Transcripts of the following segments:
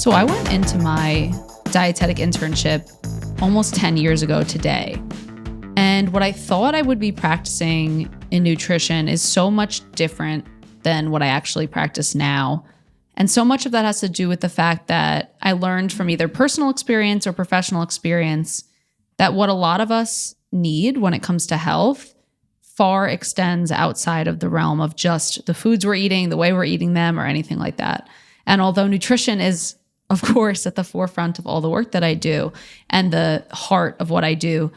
So I went into my dietetic internship almost 10 years ago today. And what I thought I would be practicing in nutrition is so much different than what I actually practice now. And so much of that has to do with the fact that I learned from either personal experience or professional experience that what a lot of us need when it comes to health far extends outside of the realm of just the foods we're eating, the way we're eating them, or anything like that. And although nutrition is, of course, at the forefront of all the work that I do and the heart of what I do,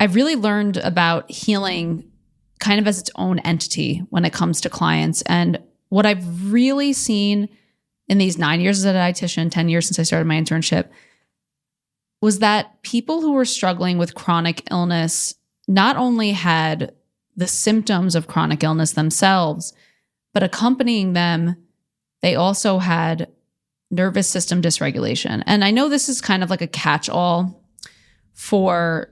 I've really learned about healing kind of as its own entity when it comes to clients. And what I've really seen in these 9 years as a dietitian, 10 years since I started my internship, was that people who were struggling with chronic illness not only had the symptoms of chronic illness themselves, but accompanying them, they also had nervous system dysregulation. And I know this is kind of like a catch-all for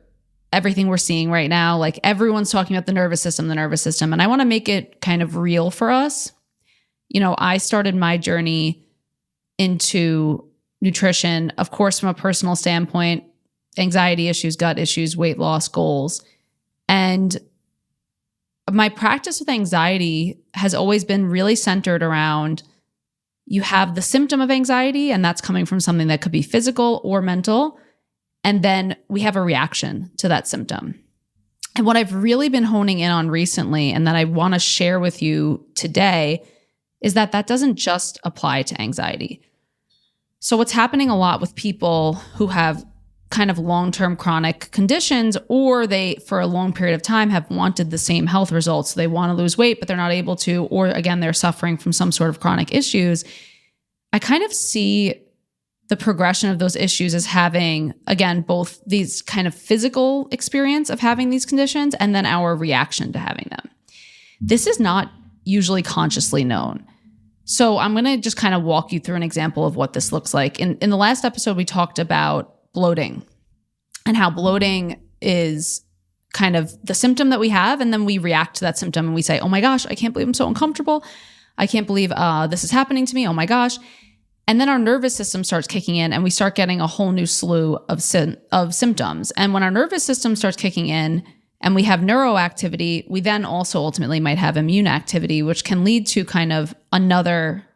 everything we're seeing right now. Like everyone's talking about the nervous system. And I want to make it kind of real for us. You know, I started my journey into nutrition, of course, from a personal standpoint, anxiety issues, gut issues, weight loss goals. And my practice with anxiety has always been really centered around you have the symptom of anxiety, and that's coming from something that could be physical or mental. And then we have a reaction to that symptom. And what I've really been honing in on recently, and that I want to share with you today, is that that doesn't just apply to anxiety. So what's happening a lot with people who have kind of long-term chronic conditions, or they, for a long period of time, have wanted the same health results. So they want to lose weight, but they're not able to, or again, they're suffering from some sort of chronic issues. I kind of see the progression of those issues as having, again, both these kind of physical experience of having these conditions and then our reaction to having them. This is not usually consciously known. So I'm going to just kind of walk you through an example of what this looks like. In the last episode, we talked about bloating and how bloating is kind of the symptom that we have. And then we react to that symptom and we say, oh my gosh, I can't believe I'm so uncomfortable. I can't believe this is happening to me. Oh my gosh. And then our nervous system starts kicking in and we start getting a whole new slew of symptoms. And when our nervous system starts kicking in and we have neuroactivity, we then also ultimately might have immune activity, which can lead to kind of another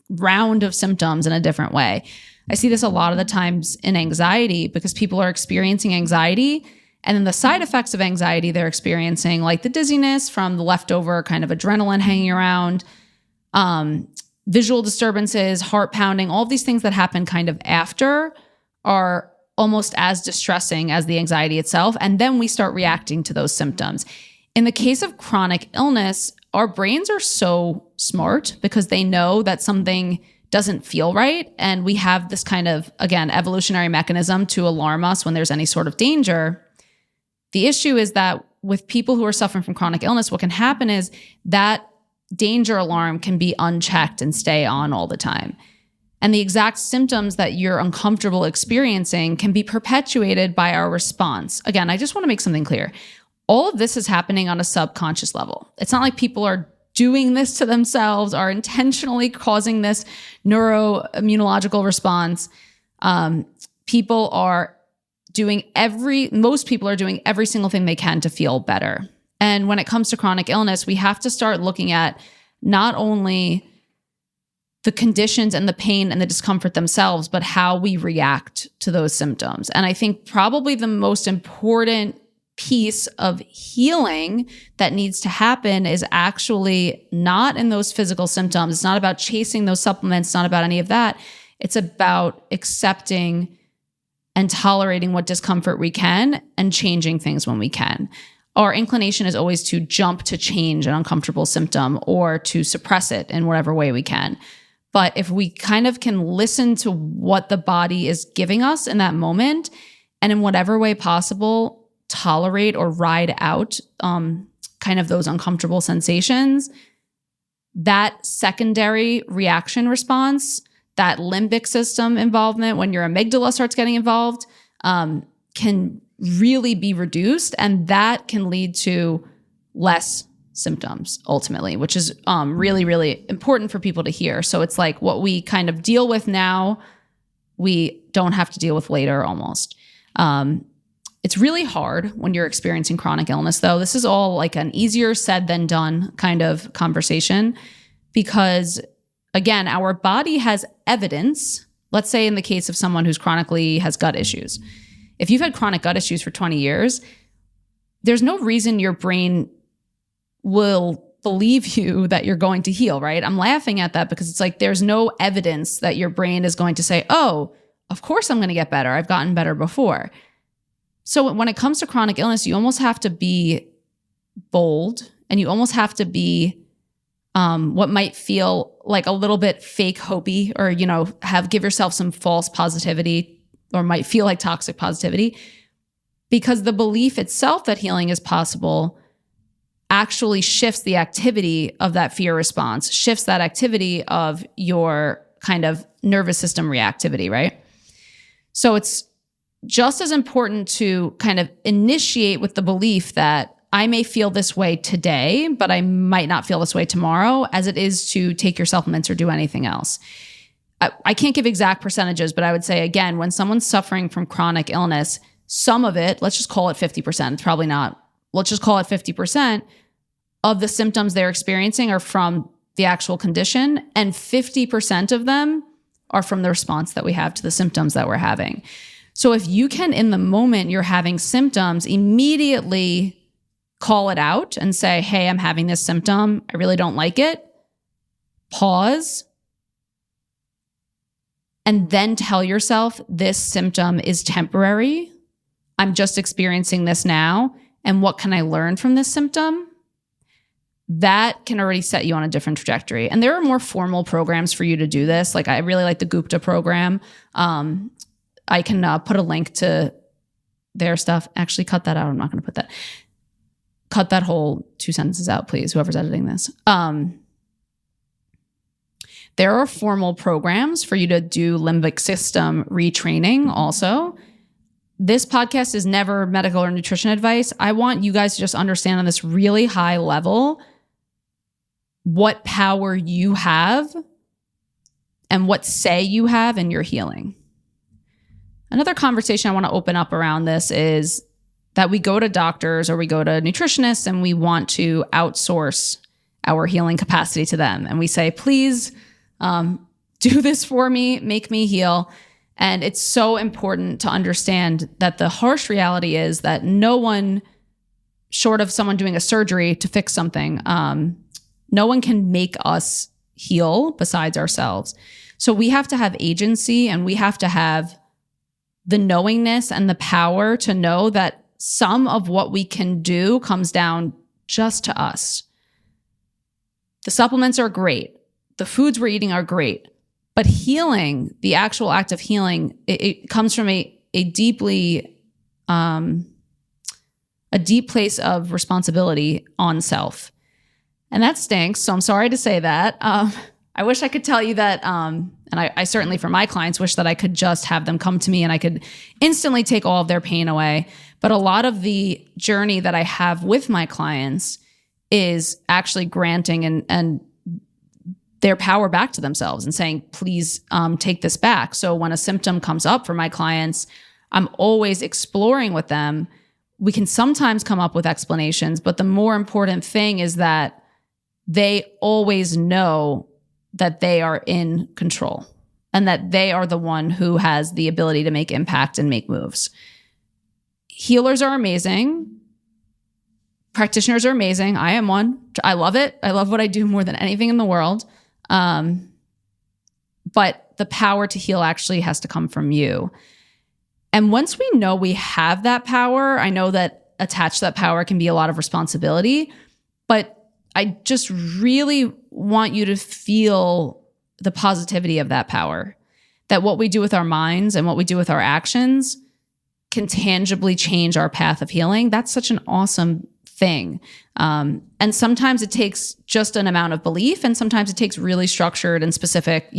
round of symptoms in a different way. I see this a lot of the times in anxiety because people are experiencing anxiety, and then the side effects of anxiety they're experiencing, like the dizziness from the leftover kind of adrenaline hanging around, visual disturbances, heart pounding, all of these things that happen kind of after are almost as distressing as the anxiety itself. And then we start reacting to those symptoms. In the case of chronic illness, our brains are so smart because they know that something doesn't feel right. And we have this kind of, again, evolutionary mechanism to alarm us when there's any sort of danger. The issue is that with people who are suffering from chronic illness, what can happen is that danger alarm can be unchecked and stay on all the time. And the exact symptoms that you're uncomfortable experiencing can be perpetuated by our response. Again, I just want to make something clear. All of this is happening on a subconscious level. It's not like people are doing this to themselves, are intentionally causing this neuroimmunological response. Most people are doing every single thing they can to feel better. And when it comes to chronic illness, we have to start looking at not only the conditions and the pain and the discomfort themselves, but how we react to those symptoms. And I think probably the most important piece of healing that needs to happen is actually not in those physical symptoms. It's not about chasing those supplements. It's not about any of that. It's about accepting and tolerating what discomfort we can and changing things when we can. Our inclination is always to jump to change an uncomfortable symptom or to suppress it in whatever way we can. But if we kind of can listen to what the body is giving us in that moment, and in whatever way possible, tolerate or ride out kind of those uncomfortable sensations, that secondary reaction response, that limbic system involvement, when your amygdala starts getting involved, can really be reduced. And that can lead to less symptoms ultimately, which is really, really important for people to hear. So it's like what we kind of deal with now, we don't have to deal with later almost. It's really hard when you're experiencing chronic illness, though. This is all like an easier said than done kind of conversation because, again, our body has evidence. Let's say in the case of someone who's chronically has gut issues. If you've had chronic gut issues for 20 years, there's no reason your brain will believe you that you're going to heal, right? I'm laughing at that because it's like there's no evidence that your brain is going to say, oh, of course I'm going to get better. I've gotten better before. So when it comes to chronic illness, you almost have to be bold and you almost have to be what might feel like a little bit fake hopey or, give yourself some false positivity or might feel like toxic positivity because the belief itself that healing is possible actually shifts the activity of that fear response, shifts that activity of your kind of nervous system reactivity, right? So it's just as important to kind of initiate with the belief that I may feel this way today, but I might not feel this way tomorrow, as it is to take your supplements or do anything else. I can't give exact percentages, but I would say, again, when someone's suffering from chronic illness, some of it, let's just call it 50%, it's probably not, let's just call it 50% of the symptoms they're experiencing are from the actual condition, and 50% of them are from the response that we have to the symptoms that we're having. So if you can, in the moment you're having symptoms, immediately call it out and say, hey, I'm having this symptom. I really don't like it. Pause. And then tell yourself this symptom is temporary. I'm just experiencing this now. And what can I learn from this symptom? That can already set you on a different trajectory. And there are more formal programs for you to do this. Like I really like the Gupta program. I can put a link to their stuff. Actually, cut that out. I'm not going to put that. Cut that whole 2 sentences out, please, whoever's editing this. There are formal programs for you to do limbic system retraining also. This podcast is never medical or nutrition advice. I want you guys to just understand on this really high level what power you have and what say you have in your healing. Another conversation I want to open up around this is that we go to doctors or we go to nutritionists and we want to outsource our healing capacity to them. And we say, please do this for me, make me heal. And it's so important to understand that the harsh reality is that no one, short of someone doing a surgery to fix something, no one can make us heal besides ourselves. So we have to have agency and we have to have the knowingness and the power to know that some of what we can do comes down just to us. The supplements are great. The foods we're eating are great. But healing, the actual act of healing, it comes from a deeply, a deep place of responsibility on self. And that stinks. So I'm sorry to say that. I wish I could tell you that, and I certainly for my clients wish that I could just have them come to me and I could instantly take all of their pain away. But a lot of the journey that I have with my clients is actually granting and their power back to themselves and saying, please take this back. So when a symptom comes up for my clients, I'm always exploring with them. We can sometimes come up with explanations, but the more important thing is that they always know that they are in control and that they are the one who has the ability to make impact and make moves. Healers are amazing. Practitioners are amazing. I am one. I love it. I love what I do more than anything in the world. But the power to heal actually has to come from you. And once we know we have that power, I know that attached to that power can be a lot of responsibility, but I just really want you to feel the positivity of that power, that what we do with our minds and what we do with our actions can tangibly change our path of healing. That's such an awesome thing. And sometimes it takes just an amount of belief, and sometimes it takes really structured and specific,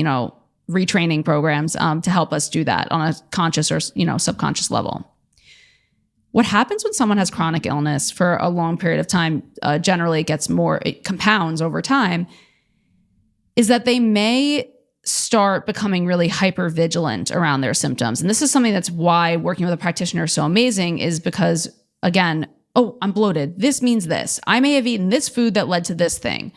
retraining programs to help us do that on a conscious or, subconscious level. What happens when someone has chronic illness for a long period of time, generally it compounds over time, is that they may start becoming really hypervigilant around their symptoms. And this is something that's why working with a practitioner is so amazing, is because, again, oh, I'm bloated. This means this. I may have eaten this food that led to this thing.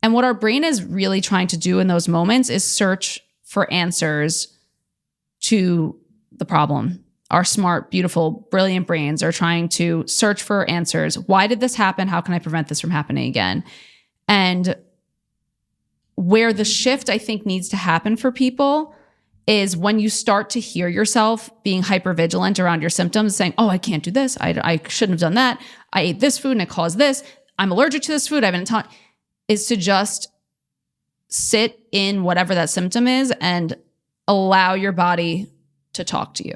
And what our brain is really trying to do in those moments is search for answers to the problem. Our smart, beautiful, brilliant brains are trying to search for answers. Why did this happen? How can I prevent this from happening again? And where the shift, I think, needs to happen for people is when you start to hear yourself being hypervigilant around your symptoms, saying, oh, I can't do this. I shouldn't have done that. I ate this food and it caused this. I'm allergic to this food. I've been taught, is to just sit in whatever that symptom is and allow your body to talk to you.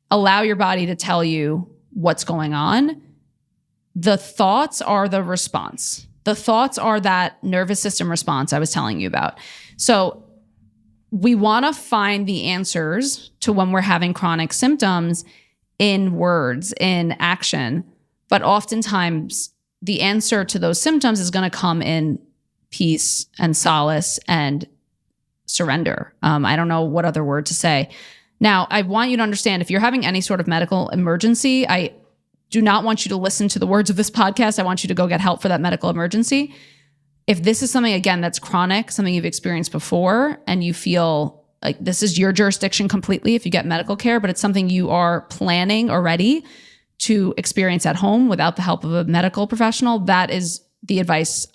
Allow your body to tell you what's going on. The thoughts are the response. The thoughts are that nervous system response I was telling you about. So we want to find the answers to when we're having chronic symptoms in words, in action. But oftentimes the answer to those symptoms is going to come in peace and solace and surrender. I don't know what other word to say. Now, I want you to understand, if you're having any sort of medical emergency, I do not want you to listen to the words of this podcast. I want you to go get help for that medical emergency. If this is something, again, that's chronic, something you've experienced before, and you feel like this is your jurisdiction completely if you get medical care, but it's something you are planning already to experience at home without the help of a medical professional, that is the advice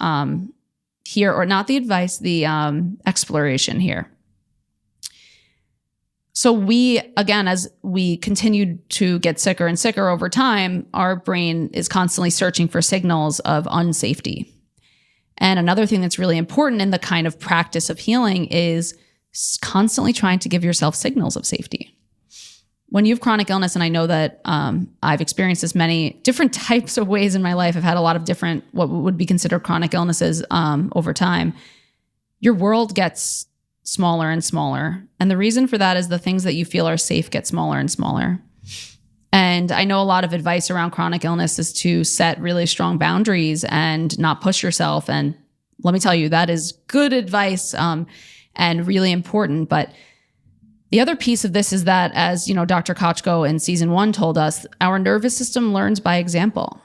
here, or not the advice, the exploration here. So we, again, as we continue to get sicker and sicker over time, our brain is constantly searching for signals of unsafety. And another thing that's really important in the kind of practice of healing is constantly trying to give yourself signals of safety. When you have chronic illness, and I know that I've experienced this many different types of ways in my life, I've had a lot of different, what would be considered chronic illnesses over time, your world gets smaller and smaller. And the reason for that is the things that you feel are safe get smaller and smaller. And I know a lot of advice around chronic illness is to set really strong boundaries and not push yourself. And let me tell you, that is good advice and really important. But the other piece of this is that, as you know, Dr. Kochko in season 1 told us, our nervous system learns by example.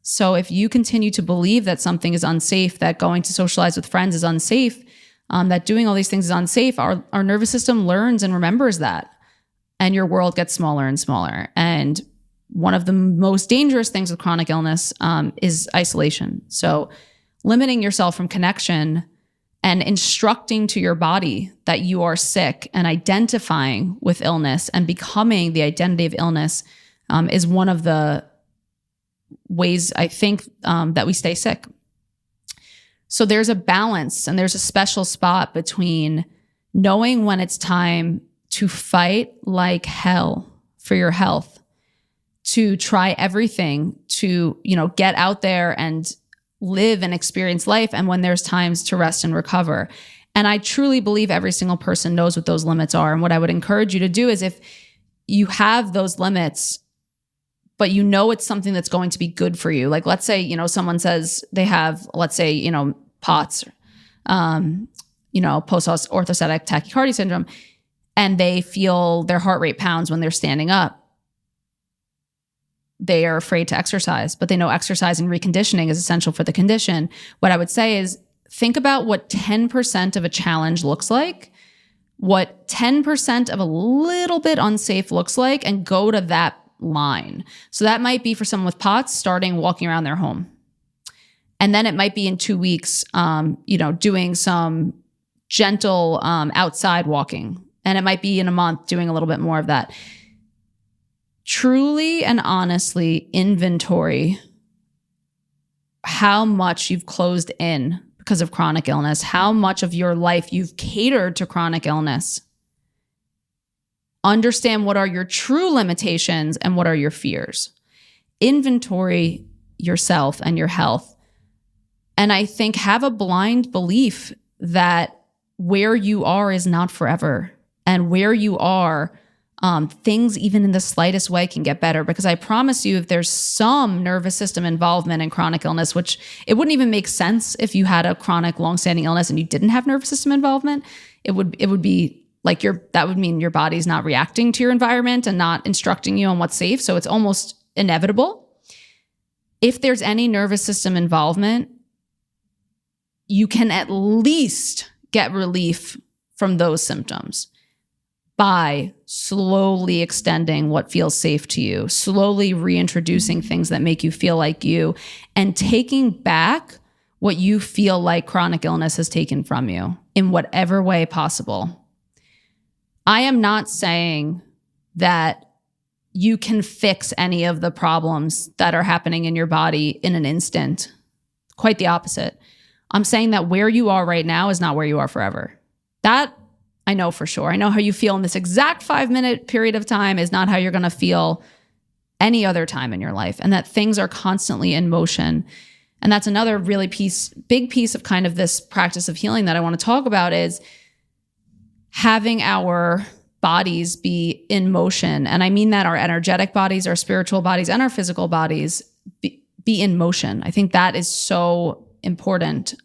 So if you continue to believe that something is unsafe, that going to socialize with friends is unsafe, that doing all these things is unsafe, our nervous system learns and remembers that. And your world gets smaller and smaller. And one of the most dangerous things with chronic illness is isolation. So limiting yourself from connection and instructing to your body that you are sick and identifying with illness and becoming the identity of illness is one of the ways I think that we stay sick. So there's a balance and there's a special spot between knowing when it's time to fight like hell for your health, to try everything to, get out there and live and experience life, and when there's times to rest and recover. And I truly believe every single person knows what those limits are. And what I would encourage you to do is, if you have those limits, but it's something that's going to be good for you. Like, let's say, someone says they have, POTS, post-orthostatic tachycardia syndrome, and they feel their heart rate pounds when they're standing up. They are afraid to exercise, but they know exercise and reconditioning is essential for the condition. What I would say is, think about what 10% of a challenge looks like, what 10% of a little bit unsafe looks like, and go to that line. So that might be for someone with POTS, starting walking around their home. And then it might be in 2 weeks, doing some gentle outside walking. And it might be in a month doing a little bit more of that. Truly and honestly inventory how much you've closed in because of chronic illness, how much of your life you've catered to chronic illness. Understand what are your true limitations and what are your fears. Inventory yourself and your health. And I think have a blind belief that where you are is not forever, and where you are things even in the slightest way can get better, because I promise you, if there's some nervous system involvement in chronic illness, which it wouldn't even make sense if you had a chronic longstanding illness and you didn't have nervous system involvement, it would be like that would mean your body's not reacting to your environment and not instructing you on what's safe. So it's almost inevitable. If there's any nervous system involvement, you can at least get relief from those symptoms by slowly extending what feels safe to you, slowly reintroducing things that make you feel like you, and taking back what you feel like chronic illness has taken from you in whatever way possible. I am not saying that you can fix any of the problems that are happening in your body in an instant. Quite the opposite. I'm saying that where you are right now is not where you are forever. That I know for sure. I know how you feel in this exact 5-minute period of time is not how you're going to feel any other time in your life, and that things are constantly in motion. And that's another really big piece of kind of this practice of healing that I want to talk about, is having our bodies be in motion. And I mean that our energetic bodies, our spiritual bodies, and our physical bodies be in motion. I think that is so important.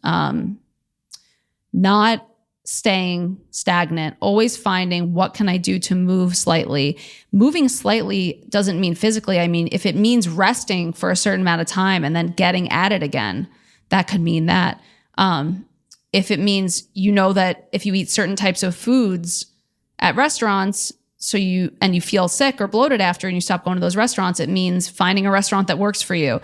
Not staying stagnant, always finding what can I do to move slightly. Moving slightly doesn't mean physically. I mean, if it means resting for a certain amount of time and then getting at it again, that could mean that. If it means, that if you eat certain types of foods at restaurants, you feel sick or bloated after and you stop going to those restaurants, it means finding a restaurant that works for you.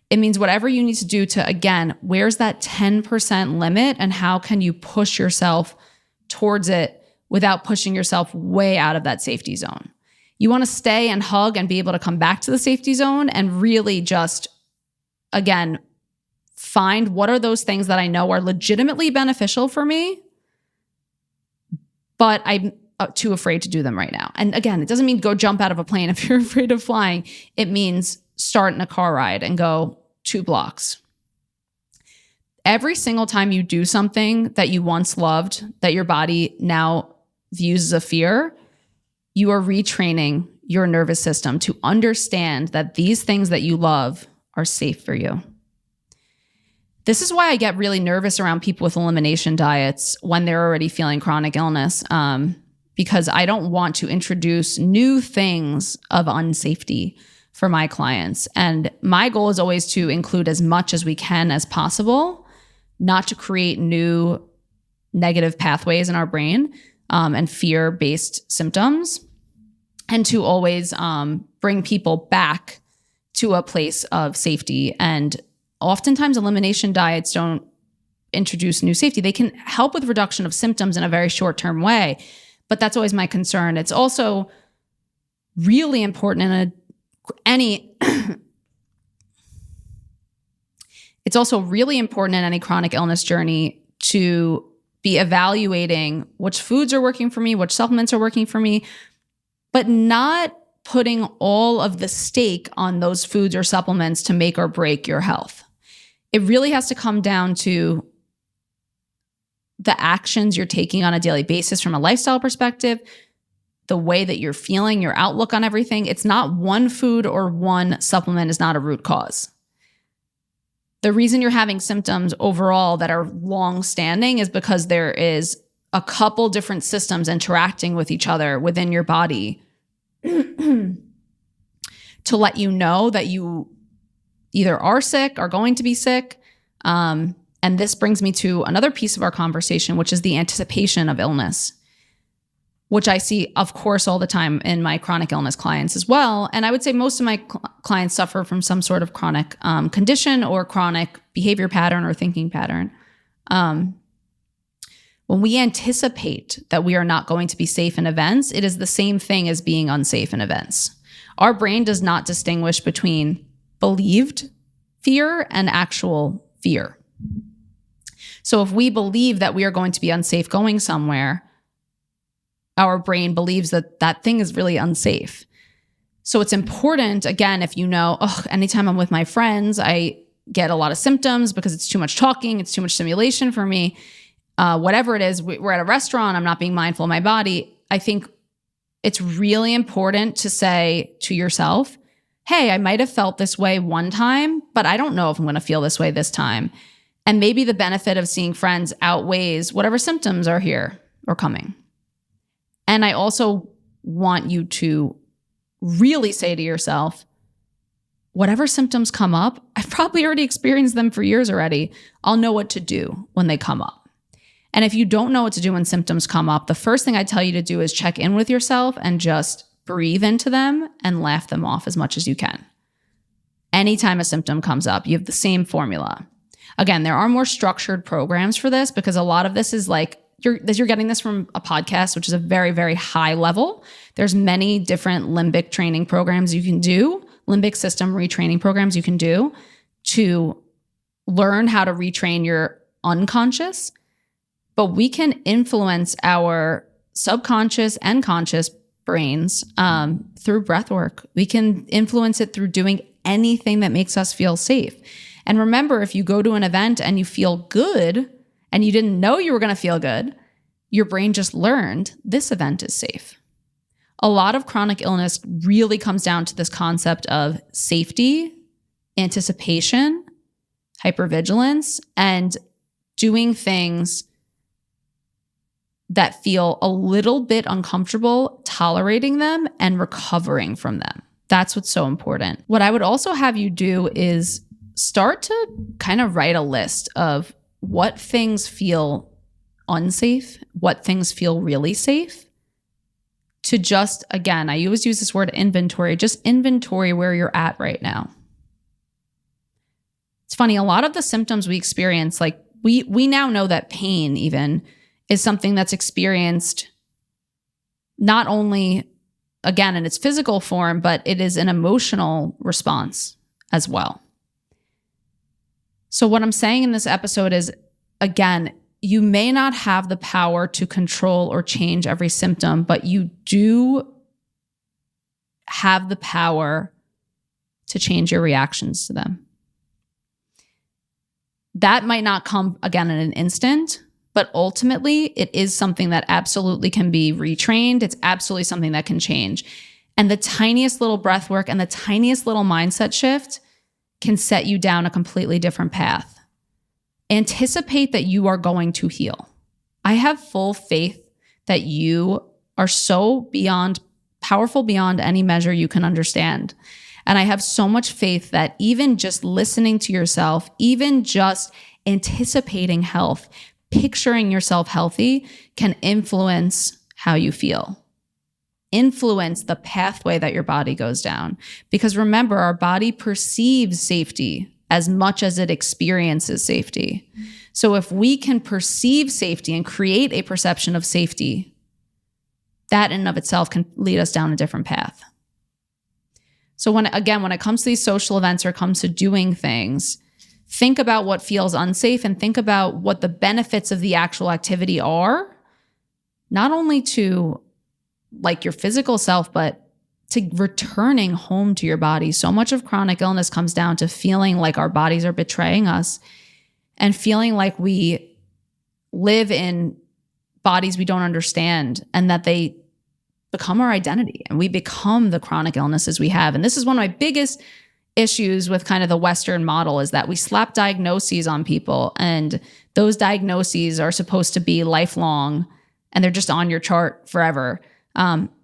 It means whatever you need to do to, again, where's that 10% limit and how can you push yourself towards it without pushing yourself way out of that safety zone? You want to stay and hug and be able to come back to the safety zone and really just, again, find what are those things that I know are legitimately beneficial for me, but I'm too afraid to do them right now. And again, it doesn't mean go jump out of a plane if you're afraid of flying. It means start in a car ride and go 2 blocks. Every single time you do something that you once loved, that your body now views as a fear, you are retraining your nervous system to understand that these things that you love are safe for you. This is why I get really nervous around people with elimination diets when they're already feeling chronic illness, because I don't want to introduce new things of unsafety for my clients. And my goal is always to include as much as we can as possible, not to create new negative pathways in our brain and fear-based symptoms, and to always bring people back to a place of safety. And oftentimes elimination diets don't introduce new safety. They can help with reduction of symptoms in a very short-term way, but that's always my concern. It's also really important in it's also really important in any chronic illness journey to be evaluating which foods are working for me, which supplements are working for me, but not putting all of the stake on those foods or supplements to make or break your health. It really has to come down to the actions you're taking on a daily basis from a lifestyle perspective, the way that you're feeling, your outlook on everything. It's not one food or one supplement is not a root cause. The reason you're having symptoms overall that are long-standing is because there is a couple different systems interacting with each other within your body to let you know that you either are sick or going to be sick. And this brings me to another piece of our conversation, which is the anticipation of illness, which I see, of course, all the time in my chronic illness clients as well. And I would say most of my clients suffer from some sort of chronic condition or chronic behavior pattern or thinking pattern. When we anticipate that we are not going to be safe in events, it is the same thing as being unsafe in events. Our brain does not distinguish between believed fear and actual fear. So if we believe that we are going to be unsafe going somewhere, our brain believes that that thing is really unsafe. So it's important, again, if you know, anytime I'm with my friends, I get a lot of symptoms because it's too much talking, it's too much stimulation for me. Whatever it is, we're at a restaurant, I'm not being mindful of my body. I think it's really important to say to yourself, hey, I might have felt this way one time, but I don't know if I'm going to feel this way this time. And maybe the benefit of seeing friends outweighs whatever symptoms are here or coming. And I also want you to really say to yourself, whatever symptoms come up, I've probably already experienced them for years already. I'll know what to do when they come up. And if you don't know what to do when symptoms come up, the first thing I tell you to do is check in with yourself and just breathe into them and laugh them off as much as you can. Anytime a symptom comes up, you have the same formula. Again, there are more structured programs for this because a lot of this is like, you're getting this from a podcast, which is a very, very high level. There's many different limbic training programs you can do, limbic system retraining programs you can do to learn how to retrain your unconscious. But we can influence our subconscious and conscious brains through breath work. We can influence it through doing anything that makes us feel safe. And remember, if you go to an event and you feel good and you didn't know you were going to feel good, your brain just learned this event is safe. A lot of chronic illness really comes down to this concept of safety, anticipation, hypervigilance, and doing things that feel a little bit uncomfortable, tolerating them and recovering from them. That's what's so important. What I would also have you do is start to kind of write a list of what things feel unsafe, what things feel really safe. To just, again, I always use this word inventory, just inventory where you're at right now. It's funny, a lot of the symptoms we experience, like we now know that pain even is something that's experienced not only, again, in its physical form, but it is an emotional response as well. So what I'm saying in this episode is, again, you may not have the power to control or change every symptom, but you do have the power to change your reactions to them. That might not come, again, in an instant, but ultimately it is something that absolutely can be retrained. It's absolutely something that can change. And the tiniest little breath work and the tiniest little mindset shift can set you down a completely different path. Anticipate that you are going to heal. I have full faith that you are so powerful beyond any measure you can understand. And I have so much faith that even just listening to yourself, even just anticipating health, picturing yourself healthy can influence how you feel. Influence the pathway that your body goes down. Because remember, our body perceives safety as much as it experiences safety. So if we can perceive safety and create a perception of safety, that in and of itself can lead us down a different path. So when it comes to these social events or comes to doing things, think about what feels unsafe and think about what the benefits of the actual activity are, not only to like your physical self, but to returning home to your body. So much of chronic illness comes down to feeling like our bodies are betraying us and feeling like we live in bodies we don't understand and that they become our identity and we become the chronic illnesses we have. And this is one of my biggest issues with kind of the Western model is that we slap diagnoses on people and those diagnoses are supposed to be lifelong and they're just on your chart forever.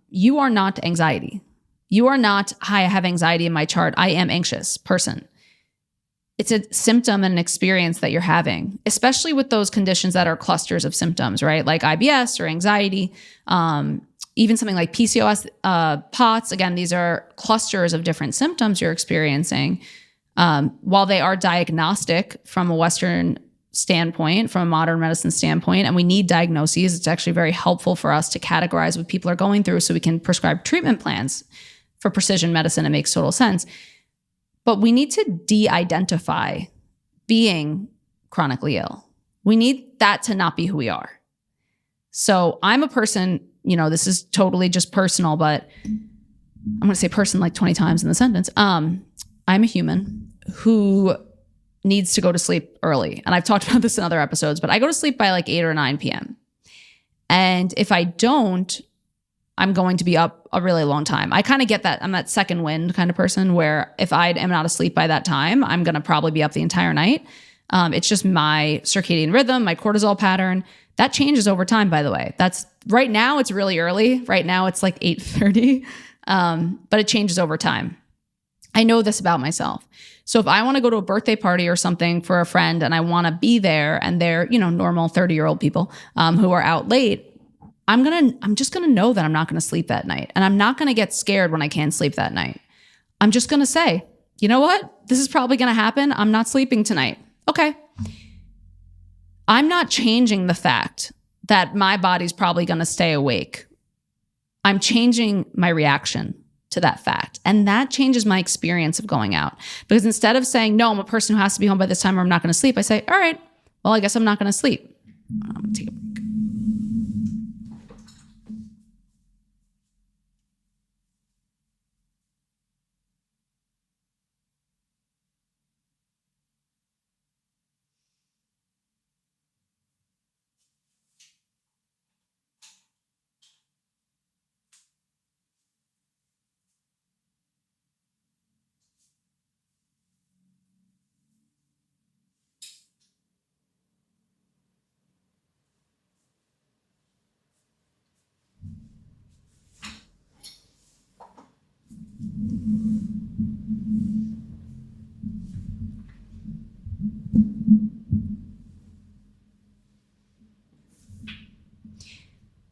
You are not anxiety. You are not, hi, I have anxiety in my chart. I am anxious person. It's a symptom and an experience that you're having, especially with those conditions that are clusters of symptoms, right? Like IBS or anxiety, even something like PCOS, POTS. Again, these are clusters of different symptoms you're experiencing. While they are diagnostic from a Western standpoint, from a modern medicine standpoint, and we need diagnoses, it's actually very helpful for us to categorize what people are going through so we can prescribe treatment plans for precision medicine. It makes total sense. But we need to de-identify being chronically ill. We need that to not be who we are. So I'm a person, this is totally just personal, but I'm going to say person like 20 times in the sentence. I'm a human who needs to go to sleep early. And I've talked about this in other episodes, but I go to sleep by like 8 or 9 p.m. And if I don't, I'm going to be up a really long time. I kind of get that. I'm that second wind kind of person where if I am not asleep by that time, I'm going to probably be up the entire night. It's just my circadian rhythm, my cortisol pattern. That changes over time, by the way. That's right now, it's really early. Right now, it's like 8:30, but it changes over time. I know this about myself. So if I want to go to a birthday party or something for a friend and I want to be there and they're, normal 30-year-old people who are out late, I'm just going to know that I'm not going to sleep that night. And I'm not going to get scared when I can't sleep that night. I'm just going to say, you know what? This is probably going to happen. I'm not sleeping tonight. Okay. I'm not changing the fact that my body's probably going to stay awake. I'm changing my reaction to that fact. And that changes my experience of going out. Because instead of saying, no, I'm a person who has to be home by this time or I'm not going to sleep, I say, all right, well, I guess I'm not going to sleep. I'm going to take a break.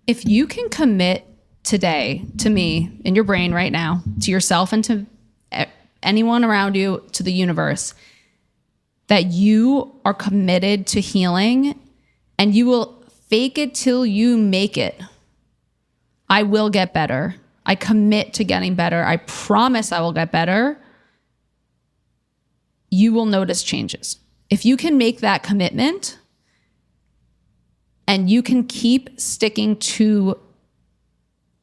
If you can commit today to me in your brain right now, to yourself and to anyone around you, to the universe, that you are committed to healing and you will fake it till you make it. I will get better. I commit to getting better. I promise I will get better. You will notice changes. If you can make that commitment, and you can keep sticking to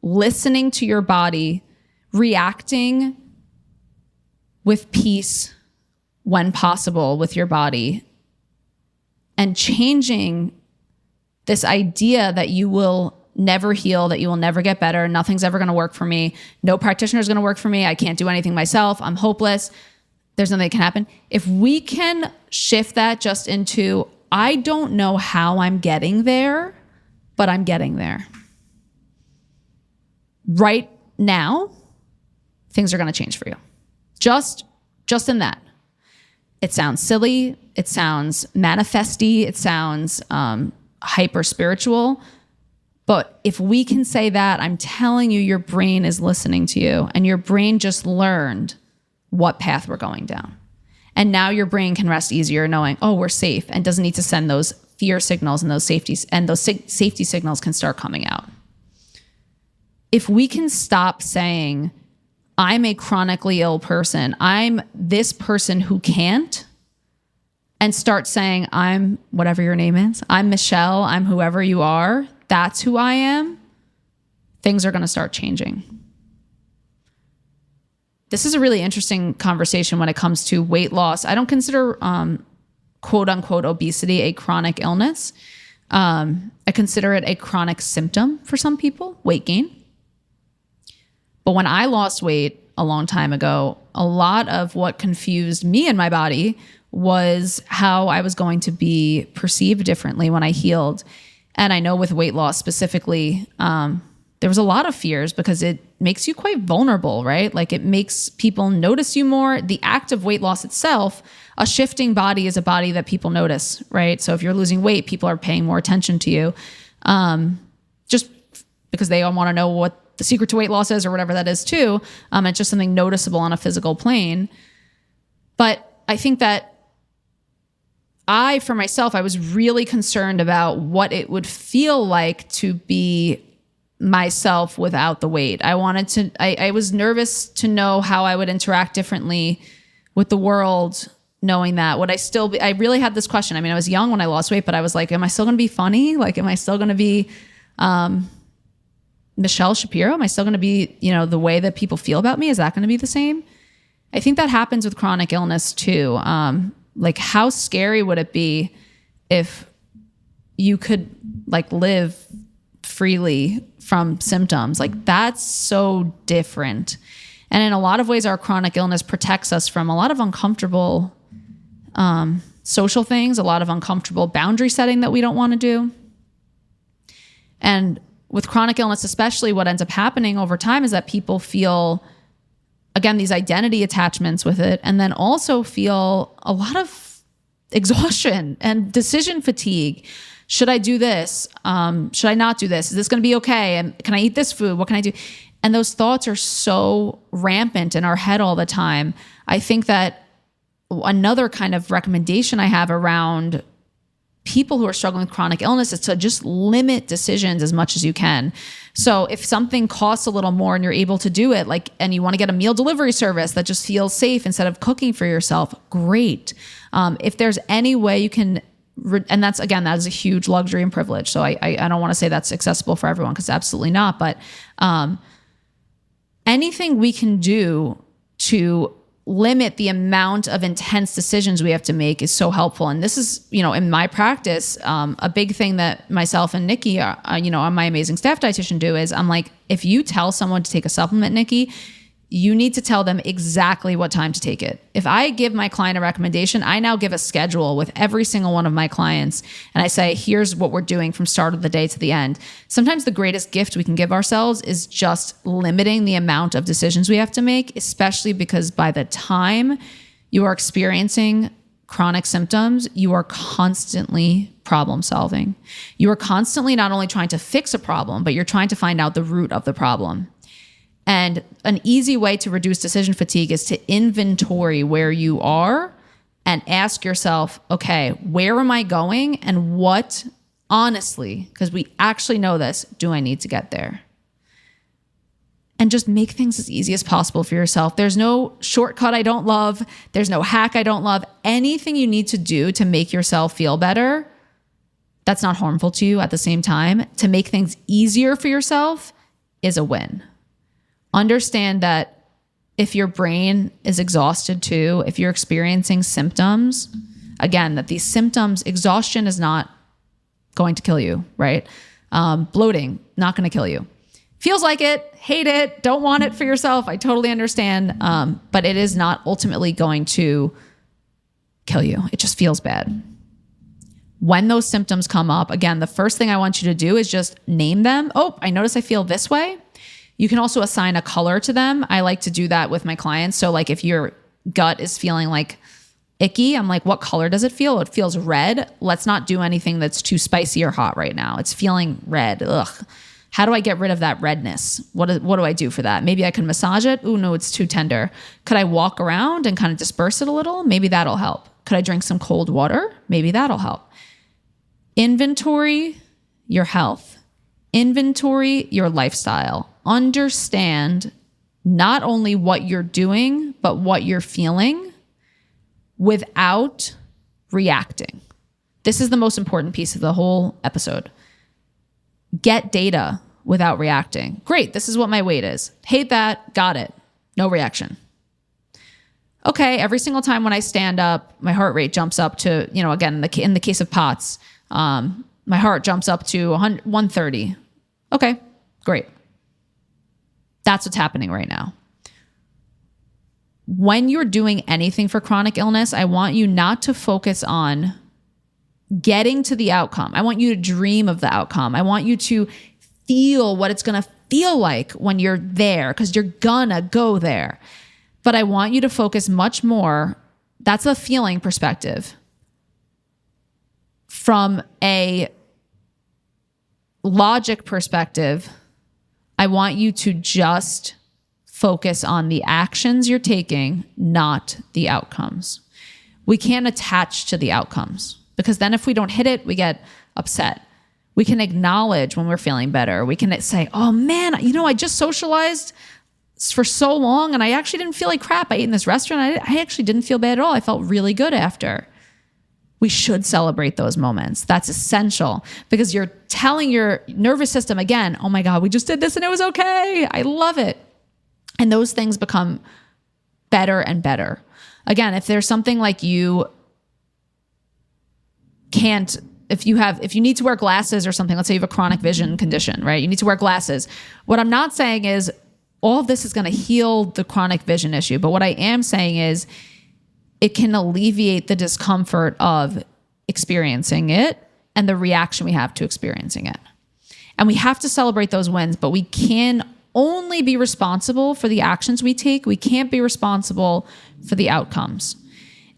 listening to your body, reacting with peace when possible with your body, and changing this idea that you will never heal, that you will never get better, nothing's ever going to work for me, no practitioner is going to work for me, I can't do anything myself, I'm hopeless, there's nothing that can happen. If we can shift that just into, I don't know how I'm getting there, but I'm getting there. Right now, things are going to change for you. Just in that. It sounds silly. It sounds manifesty. It sounds hyper spiritual. But if we can say that, I'm telling you, your brain is listening to you, and your brain just learned what path we're going down. And now your brain can rest easier knowing, oh, we're safe, and doesn't need to send those fear signals and those safety signals can start coming out. If we can stop saying, I'm a chronically ill person, I'm this person who can't, and start saying, I'm whatever your name is, I'm Michelle, I'm whoever you are, that's who I am, things are going to start changing. This is a really interesting conversation when it comes to weight loss. I don't consider quote unquote obesity a chronic illness. I consider it a chronic symptom for some people, weight gain. But when I lost weight a long time ago, a lot of what confused me and my body was how I was going to be perceived differently when I healed. And I know with weight loss specifically, there was a lot of fears because it makes you quite vulnerable, right? Like it makes people notice you more. The act of weight loss itself, a shifting body is a body that people notice, right? So if you're losing weight, people are paying more attention to you just because they all want to know what the secret to weight loss is or whatever that is too. It's just something noticeable on a physical plane. But I think that for myself, I was really concerned about what it would feel like to be myself without the weight. I was nervous to know how I would interact differently with the world, knowing that I really had this question. I mean, I was young when I lost weight, but I was like, am I still going to be funny? Like, am I still going to be Michelle Shapiro? Am I still going to be, the way that people feel about me? Is that going to be the same? I think that happens with chronic illness too. Like, how scary would it be if you could live freely from symptoms. Like that's so different. And in a lot of ways, our chronic illness protects us from a lot of uncomfortable social things, a lot of uncomfortable boundary setting that we don't want to do. And with chronic illness, especially, what ends up happening over time is that people feel, again, these identity attachments with it, and then also feel a lot of exhaustion and decision fatigue. Should I do this? Should I not do this? Is this going to be okay? And can I eat this food? What can I do? And those thoughts are so rampant in our head all the time. I think that another kind of recommendation I have around people who are struggling with chronic illness is to just limit decisions as much as you can. So if something costs a little more and you're able to do it, like, and you want to get a meal delivery service that just feels safe instead of cooking for yourself, great. If there's any way you can, and that's, again, that is a huge luxury and privilege. So I don't want to say that's accessible for everyone, because absolutely not. But anything we can do to limit the amount of intense decisions we have to make is so helpful. And this is, in my practice, a big thing that myself and Nikki, my amazing staff dietitian do is I'm like, if you tell someone to take a supplement, Nikki, you need to tell them exactly what time to take it. If I give my client a recommendation, I now give a schedule with every single one of my clients. And I say, here's what we're doing from start of the day to the end. Sometimes the greatest gift we can give ourselves is just limiting the amount of decisions we have to make, especially because by the time you are experiencing chronic symptoms, you are constantly problem solving. You are constantly not only trying to fix a problem, but you're trying to find out the root of the problem. And an easy way to reduce decision fatigue is to inventory where you are and ask yourself, okay, where am I going? And what, honestly, because we actually know this, do I need to get there? And just make things as easy as possible for yourself. There's no shortcut I don't love. There's no hack I don't love. Anything you need to do to make yourself feel better that's not harmful to you at the same time, to make things easier for yourself, is a win. Understand that if your brain is exhausted too, if you're experiencing symptoms, again, that these symptoms, exhaustion is not going to kill you, right? Bloating, not going to kill you. Feels like it, hate it, don't want it for yourself. I totally understand. But it is not ultimately going to kill you. It just feels bad. When those symptoms come up, again, the first thing I want you to do is just name them. Oh, I notice I feel this way. You can also assign a color to them. I like to do that with my clients. So like if your gut is feeling like icky, I'm like, what color does it feel? It feels red. Let's not do anything that's too spicy or hot right now. It's feeling red. Ugh. How do I get rid of that redness? What do I do for that? Maybe I can massage it. Ooh, no, it's too tender. Could I walk around and kind of disperse it a little? Maybe that'll help. Could I drink some cold water? Maybe that'll help. Inventory your health. Inventory your lifestyle. Understand not only what you're doing, but what you're feeling without reacting. This is the most important piece of the whole episode. Get data without reacting. Great, this is what my weight is. Hate that, got it. No reaction. Okay, every single time when I stand up, my heart rate jumps up to, again, in the case of POTS, my heart jumps up to 130. Okay, great. That's what's happening right now. When you're doing anything for chronic illness, I want you not to focus on getting to the outcome. I want you to dream of the outcome. I want you to feel what it's going to feel like when you're there, because you're gonna go there. But I want you to focus much more, that's a feeling perspective, from a logic perspective. I want you to just focus on the actions you're taking, not the outcomes. We can't attach to the outcomes, because then if we don't hit it, we get upset. We can acknowledge when we're feeling better. We can say, oh man, I just socialized for so long and I actually didn't feel like crap. I ate in this restaurant. I actually didn't feel bad at all. I felt really good after. We should celebrate those moments. That's essential, because you're telling your nervous system again, oh my God, we just did this and it was okay. I love it. And those things become better and better. Again, if there's something like you can't if you need to wear glasses or something, let's say you have a chronic vision condition, right? You need to wear glasses. What I'm not saying is all of this is going to heal the chronic vision issue. But what I am saying is it can alleviate the discomfort of experiencing it and the reaction we have to experiencing it. And we have to celebrate those wins, but we can only be responsible for the actions we take. We can't be responsible for the outcomes.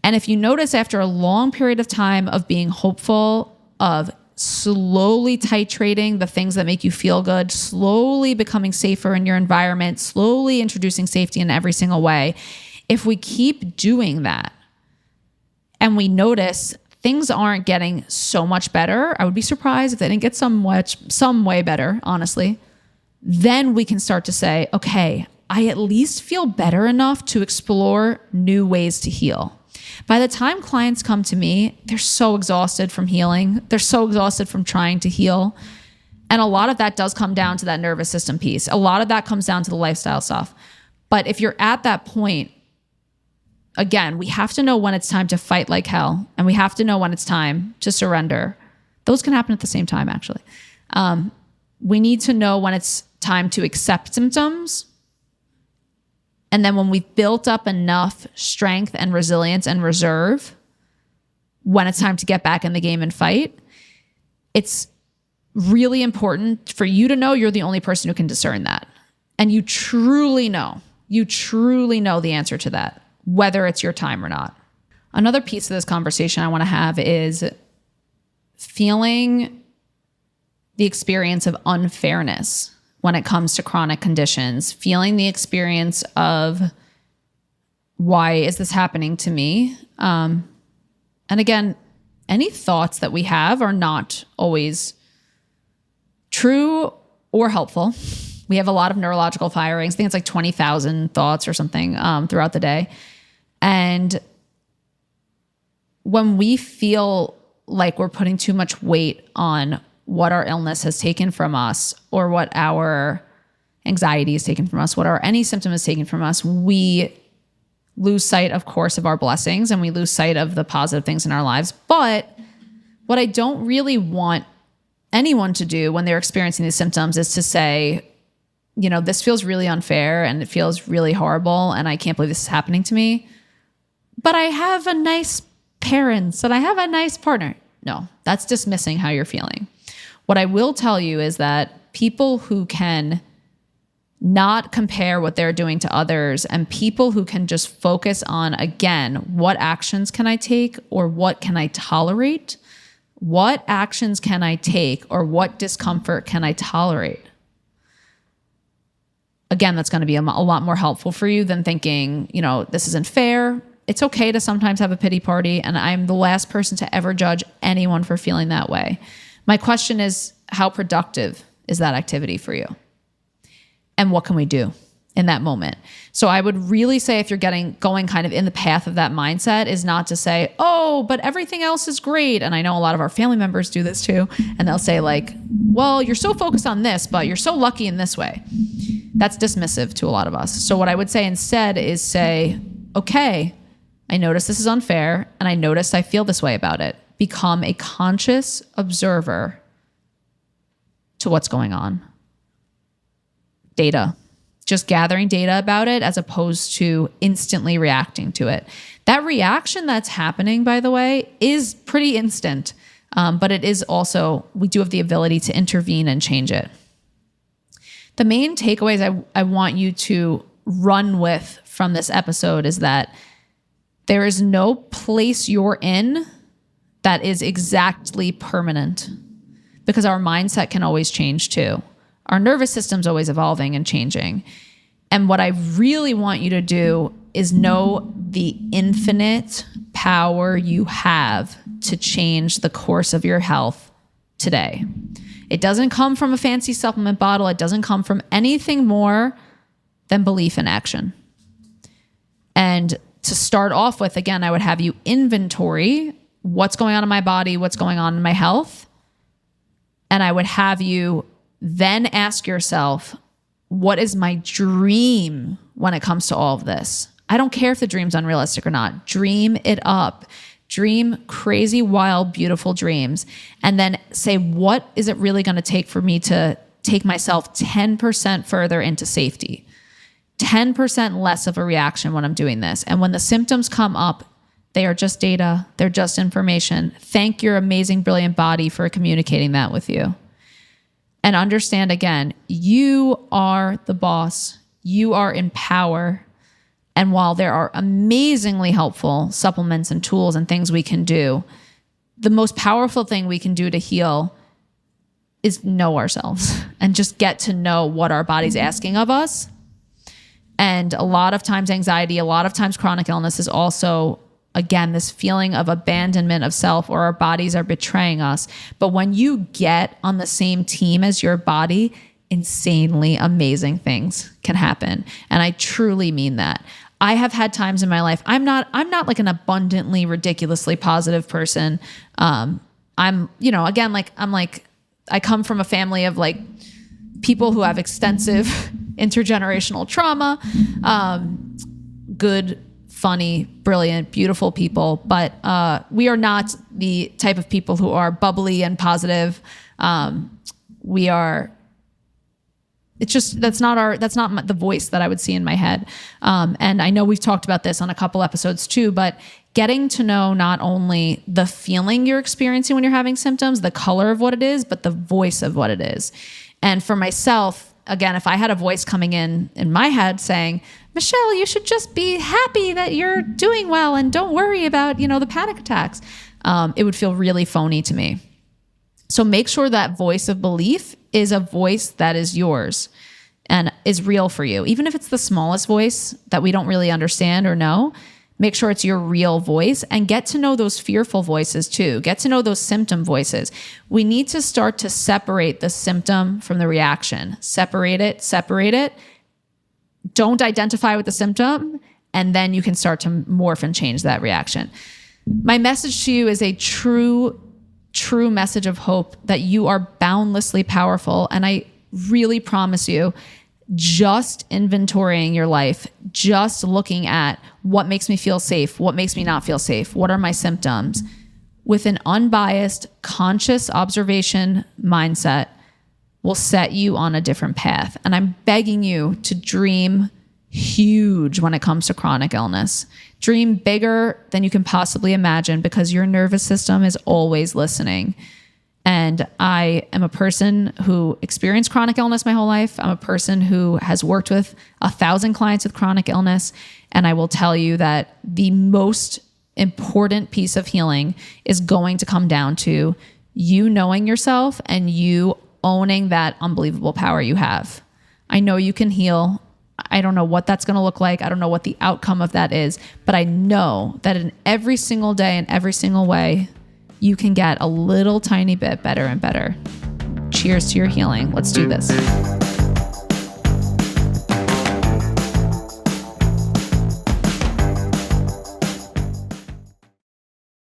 And if you notice, after a long period of time of being hopeful, of slowly titrating the things that make you feel good, slowly becoming safer in your environment, slowly introducing safety in every single way, if we keep doing that and we notice things aren't getting so much better, I would be surprised if they didn't get some way better, honestly, then we can start to say, okay, I at least feel better enough to explore new ways to heal. By the time clients come to me, they're so exhausted from healing. They're so exhausted from trying to heal. And a lot of that does come down to that nervous system piece. A lot of that comes down to the lifestyle stuff. But if you're at that point, again, we have to know when it's time to fight like hell, and we have to know when it's time to surrender. Those can happen at the same time, actually. We need to know when it's time to accept symptoms. And then when we've built up enough strength and resilience and reserve, when it's time to get back in the game and fight, it's really important for you to know you're the only person who can discern that. And you truly know the answer to that, whether it's your time or not. Another piece of this conversation I want to have is feeling the experience of unfairness when it comes to chronic conditions, feeling the experience of why is this happening to me? And again, any thoughts that we have are not always true or helpful. We have a lot of neurological firings. I think it's like 20,000 thoughts or something throughout the day. And when we feel like we're putting too much weight on what our illness has taken from us, or what our anxiety has taken from us, what our any symptom has taken from us, we lose sight, of course, of our blessings, and we lose sight of the positive things in our lives. But what I don't really want anyone to do when they're experiencing these symptoms is to say, you know, this feels really unfair and it feels really horrible and I can't believe this is happening to me, but I have a nice parents and I have a nice partner. No, that's dismissing how you're feeling. What I will tell you is that people who can not compare what they're doing to others, and people who can just focus on, again, what actions can I take, or what can I tolerate? What actions can I take, or what discomfort can I tolerate? Again, that's going to be a lot more helpful for you than thinking, you know, this isn't fair. It's okay to sometimes have a pity party, and I'm the last person to ever judge anyone for feeling that way. My question is, how productive is that activity for you? And what can we do in that moment? So I would really say, if you're going kind of in the path of that mindset, is not to say, oh, but everything else is great. And I know a lot of our family members do this too. And they'll say like, well, you're so focused on this, but you're so lucky in this way. That's dismissive to a lot of us. So what I would say instead is say, okay, I notice this is unfair, and I notice I feel this way about it. Become a conscious observer to what's going on. Data. Just gathering data about it as opposed to instantly reacting to it. That reaction that's happening, by the way, is pretty instant, but it is also, we do have the ability to intervene and change it. The main takeaways I want you to run with from this episode is that there is no place you're in that is exactly permanent, because our mindset can always change too. Our nervous system's always evolving and changing. And what I really want you to do is know the infinite power you have to change the course of your health today. It doesn't come from a fancy supplement bottle. It doesn't come from anything more than belief in action. And to start off with, again, I would have you inventory what's going on in my body, what's going on in my health. And I would have you then ask yourself, what is my dream when it comes to all of this? I don't care if the dream's unrealistic or not. Dream it up. Dream crazy, wild, beautiful dreams. And then say, what is it really going to take for me to take myself 10% further into safety? 10% less of a reaction when I'm doing this. And when the symptoms come up, they are just data. They're just information. Thank your amazing, brilliant body for communicating that with you. And understand again, you are the boss. You are in power. And while there are amazingly helpful supplements and tools and things we can do, the most powerful thing we can do to heal is know ourselves and just get to know what our body's asking of us. And a lot of times anxiety, a lot of times chronic illness is also, again, this feeling of abandonment of self, or our bodies are betraying us. But when you get on the same team as your body, insanely amazing things can happen. And I truly mean that. I have had times in my life, I'm not like an abundantly, ridiculously positive person. I come from a family of like people who have extensive intergenerational trauma, good, funny, brilliant, beautiful people, but we are not the type of people who are bubbly and positive. That's not the voice that I would see in my head. And I know we've talked about this on a couple episodes too, but getting to know not only the feeling you're experiencing when you're having symptoms, the color of what it is, but the voice of what it is. And for myself, again, if I had a voice coming in my head saying, Michelle, you should just be happy that you're doing well and don't worry about, the panic attacks, it would feel really phony to me. So make sure that voice of belief is a voice that is yours and is real for you. Even if it's the smallest voice that we don't really understand or know, make sure it's your real voice, and get to know those fearful voices too. Get to know those symptom voices. We need to start to separate the symptom from the reaction. Separate it. Don't identify with the symptom, and then you can start to morph and change that reaction. My message to you is a true message of hope that you are boundlessly powerful. And I really promise you, just inventorying your life, just looking at what makes me feel safe, what makes me not feel safe, what are my symptoms, with an unbiased, conscious observation mindset will set you on a different path. And I'm begging you to dream huge when it comes to chronic illness. Dream bigger than you can possibly imagine, because your nervous system is always listening. And I am a person who experienced chronic illness my whole life. I'm a person who has worked with 1,000 clients with chronic illness. And I will tell you that the most important piece of healing is going to come down to you knowing yourself and you owning that unbelievable power you have. I know you can heal. I don't know what that's going to look like. I don't know what the outcome of that is, but I know that in every single day, in every single way, you can get a little tiny bit better and better. Cheers to your healing. Let's do this.